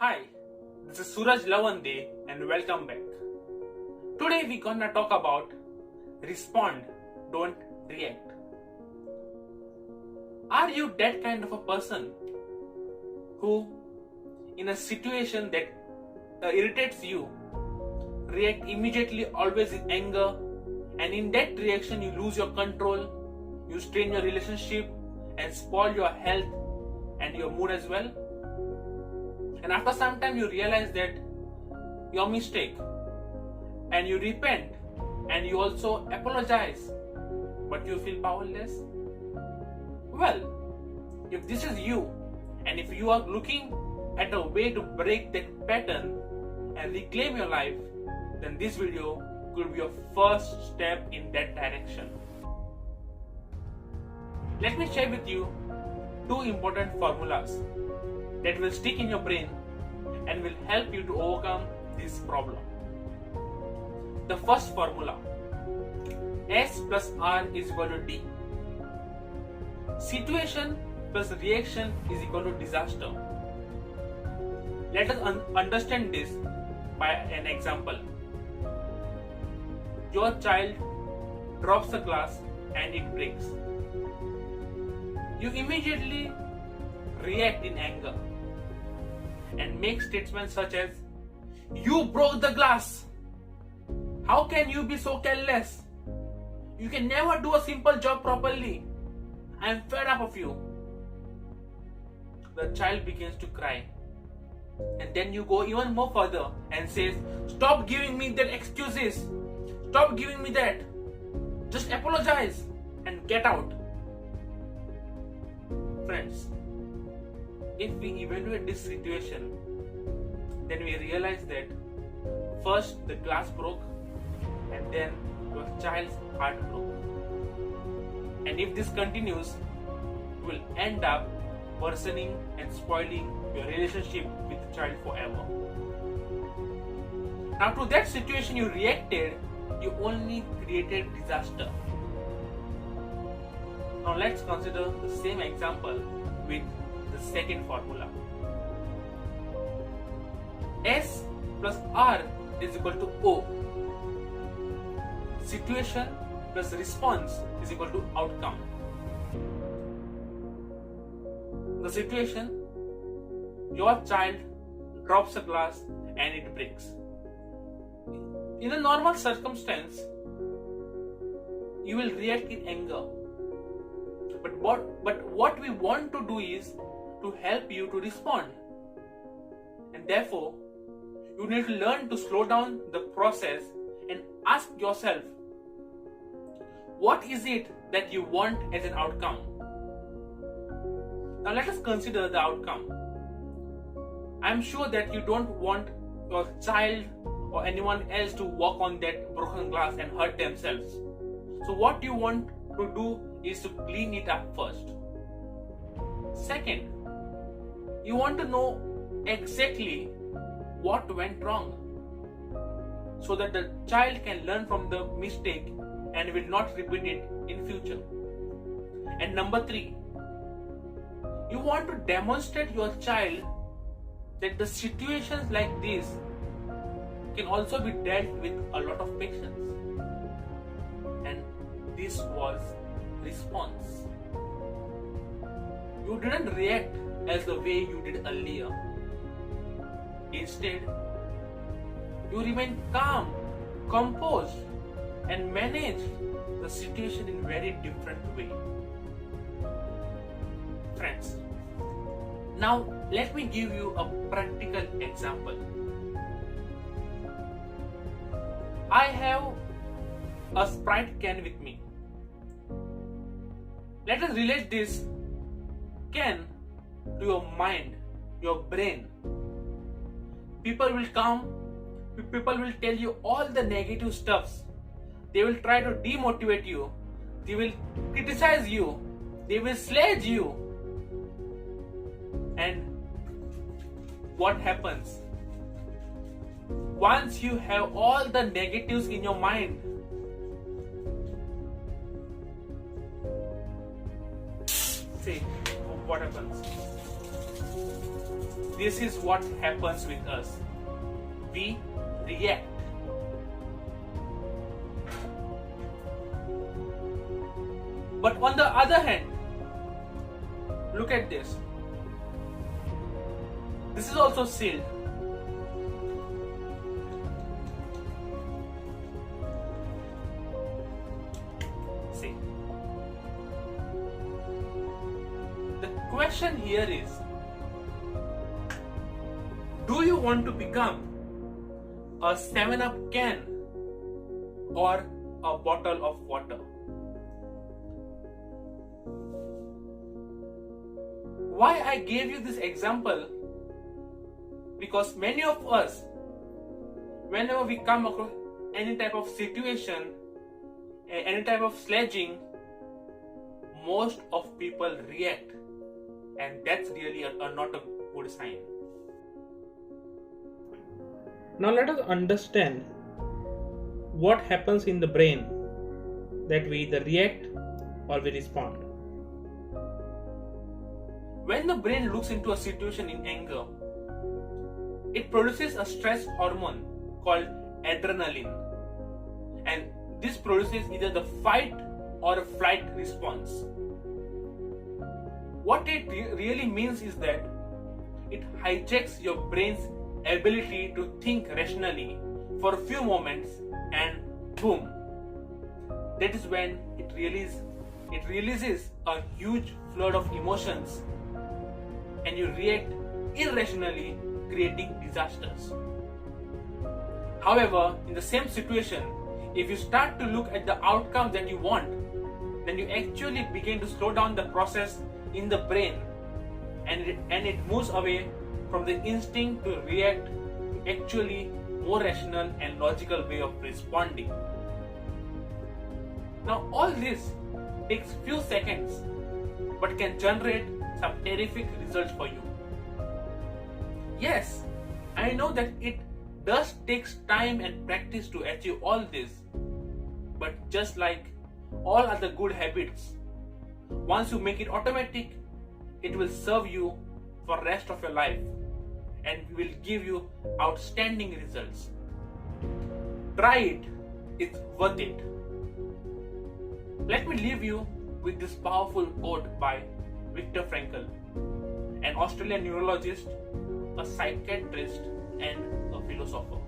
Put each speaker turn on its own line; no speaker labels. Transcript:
Hi, this is Suraj Lawande and welcome back. Today we're gonna talk about respond, don't react. Are you that kind of a person who, in a situation that irritates you, react immediately, always in anger, and in that reaction you lose your control, you strain your relationship and spoil your health and your mood as well? And after some time you realize that your mistake and you repent and you also apologize, but you feel powerless? Well, if this is you and if you are looking at a way to break that pattern and reclaim your life, then this video could be your first step in that direction. Let me share with you two important formulas that will stick in your brain and will help you to overcome this problem. The first formula, S plus R is equal to D. Situation plus reaction is equal to disaster. Let us understand this by an example. Your child drops a glass and it breaks. You immediately react in anger and make statements such as, "You broke the glass! How can you be so careless? You can never do a simple job properly. I am fed up of you." The child begins to cry. And then you go even more further and says, "Stop giving me that excuses. Stop giving me that. Just apologize and get out." Friends, if we evaluate this situation, then we realize that first the glass broke and then your child's heart broke. And if this continues, you will end up worsening and spoiling your relationship with the child forever. Now to that situation you reacted, you only created disaster. Now let's consider the same example with the second formula. S plus R is equal to O. Situation plus response is equal to outcome. The situation, your child drops a glass and it breaks. In a normal circumstance, you will react in anger. But what we want to do is to help you to respond. And therefore, you need to learn to slow down the process and ask yourself, what is it that you want as an outcome? Now let us consider the outcome. I am sure that you don't want your child or anyone else to walk on that broken glass and hurt themselves. So what you want to do is to clean it up first. Second, you want to know exactly what went wrong so that the child can learn from the mistake and will not repeat it in future. And number three, you want to demonstrate your child that the situations like this can also be dealt with a lot of patience. And this was response. You didn't react as the way you did earlier. Instead, you remained calm, composed, and managed the situation in a very different way. Friends, now let me give you a practical example. I have a Sprite can with me. Let us relate this can to your mind, your brain. People will come, people will tell you all the negative stuffs. They will try to demotivate you. They will criticize you. They will sledge you. And what happens? Once you have all the negatives in your mind, see what happens. this is what happens with us. We react. But on the other hand, look at this. This is also sealed. See. The question here is, do you want to become a 7-Up can or a bottle of water? Why I gave you this example? Because many of us, whenever we come across any type of situation, any type of sledging, most of people react, and that's really not a good sign.
Now let us understand what happens in the brain that we either react or we respond.
When the brain looks into a situation in anger, it produces a stress hormone called adrenaline, and this produces either the fight or a flight response. What it really means is that it hijacks your brain's ability to think rationally for a few moments, and boom, that is when it releases a huge flood of emotions, and you react irrationally, creating disasters. However, in the same situation, if you start to look at the outcome that you want, then you actually begin to slow down the process in the brain, and it moves away from the instinct to react to actually more rational and logical way of responding. Now all this takes few seconds but can generate some terrific results for you. Yes, I know that it does take time and practice to achieve all this, but just like all other good habits, once you make it automatic, it will serve you for the rest of your life and will give you outstanding results. Try it, it's worth it. Let me leave you with this powerful quote by Viktor Frankl, an Australian neurologist, a psychiatrist, and a philosopher.